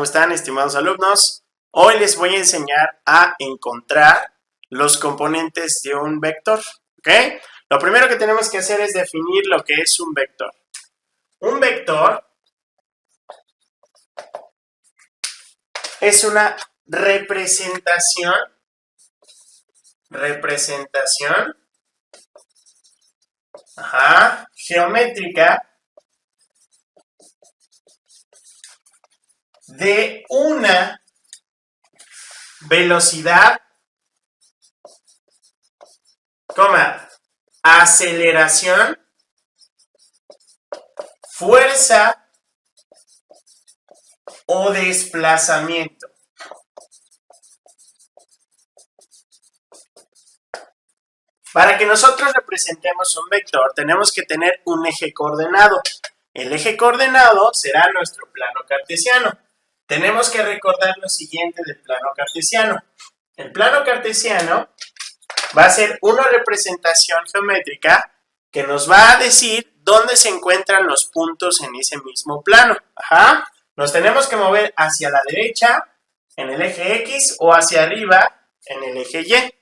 ¿cómo están, estimados alumnos? Hoy les voy a enseñar a encontrar los componentes de un vector, ¿ok? Lo primero que tenemos que hacer es definir lo que es un vector. Un vector es una representación geométrica de una velocidad, aceleración, fuerza o desplazamiento. Para que nosotros representemos un vector, tenemos que tener un eje coordenado. El eje coordenado será nuestro plano cartesiano. Tenemos que recordar lo siguiente del plano cartesiano. El plano cartesiano va a ser una representación geométrica que nos va a decir dónde se encuentran los puntos en ese mismo plano. Nos tenemos que mover hacia la derecha en el eje X o hacia arriba en el eje Y.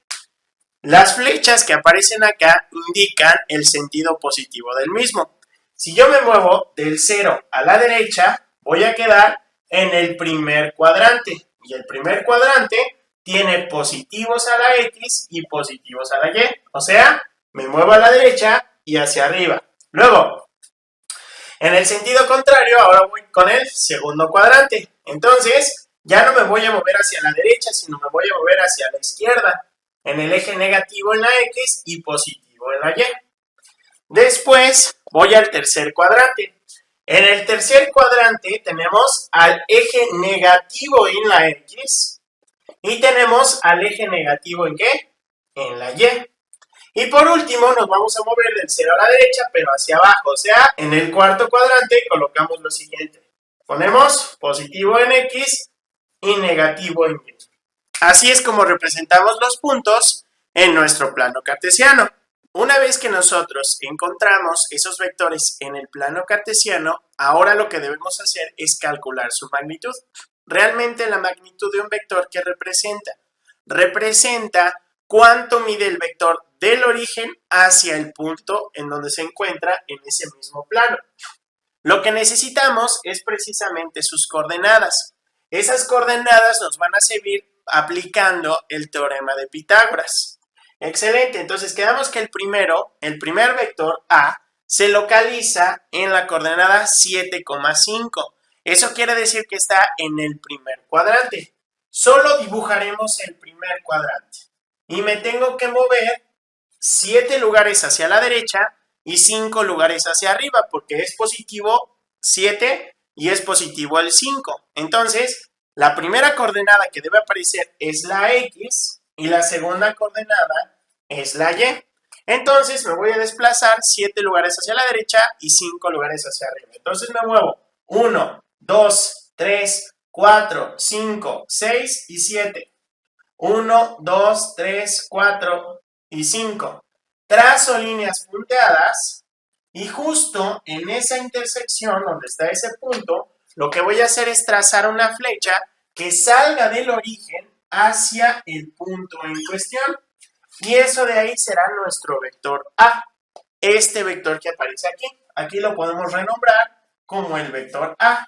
Las flechas que aparecen acá indican el sentido positivo del mismo. Si yo me muevo del 0 a la derecha, voy a quedar en el primer cuadrante. Y el primer cuadrante tiene positivos a la X y positivos a la Y. O sea, me muevo a la derecha y hacia arriba. Luego, en el sentido contrario, ahora voy con el segundo cuadrante. Entonces, ya no me voy a mover hacia la derecha, sino me voy a mover hacia la izquierda. En el eje negativo en la X y positivo en la Y. Después voy al tercer cuadrante. En el tercer cuadrante tenemos al eje negativo en la X y tenemos al eje negativo ¿en qué? En la Y. Y por último nos vamos a mover del 0 a la derecha, pero hacia abajo. O sea, en el cuarto cuadrante colocamos lo siguiente. Ponemos positivo en X y negativo en Y. Así es como representamos los puntos en nuestro plano cartesiano. Una vez que nosotros encontramos esos vectores en el plano cartesiano, ahora lo que debemos hacer es calcular su magnitud. Realmente la magnitud de un vector, ¿qué representa? Representa cuánto mide el vector del origen hacia el punto en donde se encuentra en ese mismo plano. Lo que necesitamos es precisamente sus coordenadas. Esas coordenadas nos van a servir aplicando el teorema de Pitágoras. Excelente, entonces quedamos que el primer vector A se localiza en la coordenada 7,5. Eso quiere decir que está en el primer cuadrante. Solo dibujaremos el primer cuadrante. Y me tengo que mover 7 lugares hacia la derecha y 5 lugares hacia arriba, porque es positivo 7 y es positivo el 5. Entonces, la primera coordenada que debe aparecer es la X y la segunda coordenada es la Y. Entonces me voy a desplazar 7 lugares hacia la derecha y 5 lugares hacia arriba. Entonces me muevo 1, 2, 3, 4, 5, 6 y 7. 1, 2, 3, 4 y 5. Trazo líneas punteadas y justo en esa intersección donde está ese punto, lo que voy a hacer es trazar una flecha que salga del origen hacia el punto en cuestión. Y eso de ahí será nuestro vector A. Este vector que aparece aquí. Aquí lo podemos renombrar como el vector A.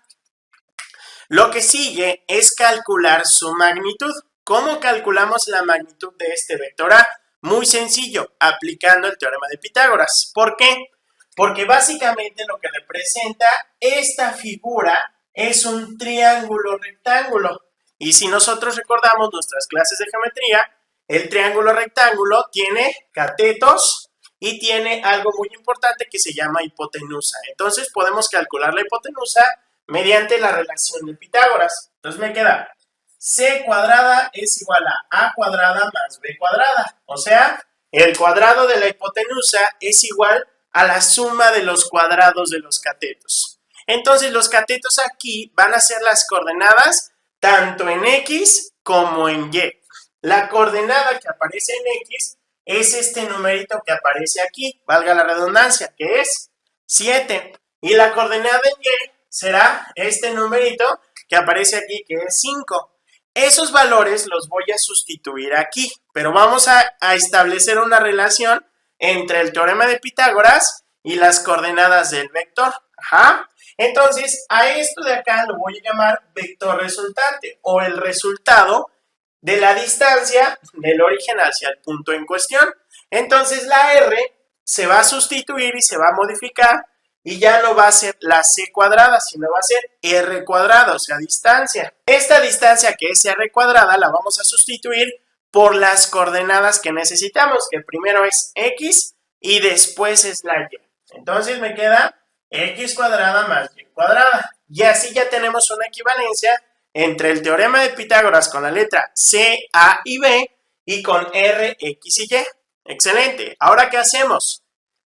Lo que sigue es calcular su magnitud. ¿Cómo calculamos la magnitud de este vector A? Muy sencillo, aplicando el teorema de Pitágoras. ¿Por qué? Porque básicamente lo que representa esta figura es un triángulo rectángulo. Y si nosotros recordamos nuestras clases de geometría, el triángulo rectángulo tiene catetos y tiene algo muy importante que se llama hipotenusa. Entonces podemos calcular la hipotenusa mediante la relación de Pitágoras. Entonces me queda c cuadrada es igual a cuadrada más b cuadrada. O sea, el cuadrado de la hipotenusa es igual a la suma de los cuadrados de los catetos. Entonces los catetos aquí van a ser las coordenadas tanto en X como en Y. La coordenada que aparece en X es este numerito que aparece aquí, valga la redundancia, que es 7. Y la coordenada en Y será este numerito que aparece aquí, que es 5. Esos valores los voy a sustituir aquí, pero vamos a establecer una relación entre el teorema de Pitágoras y las coordenadas del vector. Ajá. Entonces, a esto de acá lo voy a llamar vector resultante o el resultado de la distancia del origen hacia el punto en cuestión. Entonces, la R se va a sustituir y se va a modificar y ya no va a ser la c cuadrada, sino va a ser r cuadrada, o sea, distancia. Esta distancia que es r cuadrada la vamos a sustituir por las coordenadas que necesitamos, que primero es x y después es la y. Entonces me queda x cuadrada más y cuadrada. Y así ya tenemos una equivalencia entre el teorema de Pitágoras con la letra C, A y B y con R, X y Y. Excelente. ¿Ahora qué hacemos?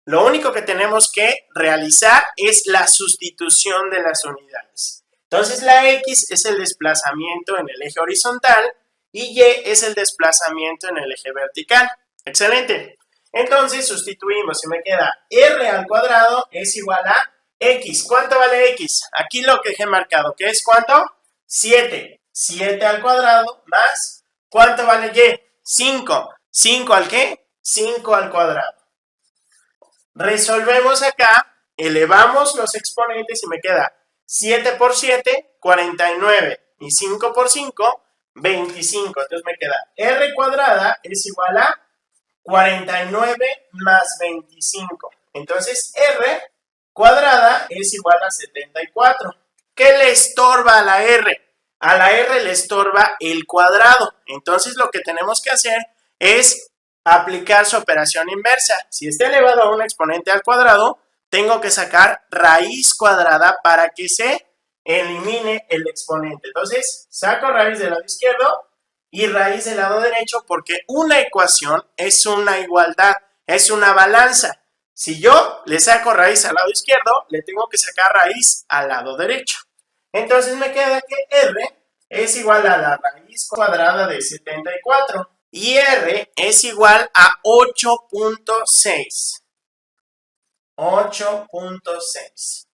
Lo único que tenemos que realizar es la sustitución de las unidades. Entonces la X es el desplazamiento en el eje horizontal y Y es el desplazamiento en el eje vertical. Excelente. Entonces sustituimos y me queda R al cuadrado es igual a X. ¿Cuánto vale X? Aquí lo que dejé marcado, ¿qué es cuánto? 7. 7 al cuadrado más, ¿cuánto vale Y? 5. ¿5 al qué? 5 al cuadrado. Resolvemos acá, elevamos los exponentes y me queda 7 por 7, 49. Y 5 por 5, 25. Entonces me queda R cuadrada es igual a 49 más 25. Entonces R cuadrada es igual a 74. ¿Qué le estorba a la R? A la R le estorba el cuadrado. Entonces lo que tenemos que hacer es aplicar su operación inversa. Si está elevado a un exponente al cuadrado, tengo que sacar raíz cuadrada para que se elimine el exponente. Entonces saco raíz del lado izquierdo y raíz del lado derecho porque una ecuación es una igualdad, es una balanza. Si yo le saco raíz al lado izquierdo, le tengo que sacar raíz al lado derecho. Entonces me queda que R es igual a la raíz cuadrada de 74 y R es igual a 8.6. 8.6.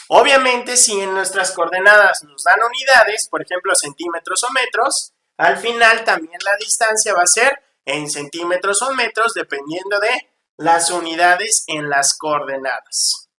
Obviamente, si en nuestras coordenadas nos dan unidades, por ejemplo centímetros o metros, al final también la distancia va a ser en centímetros o metros dependiendo de las unidades en las coordenadas.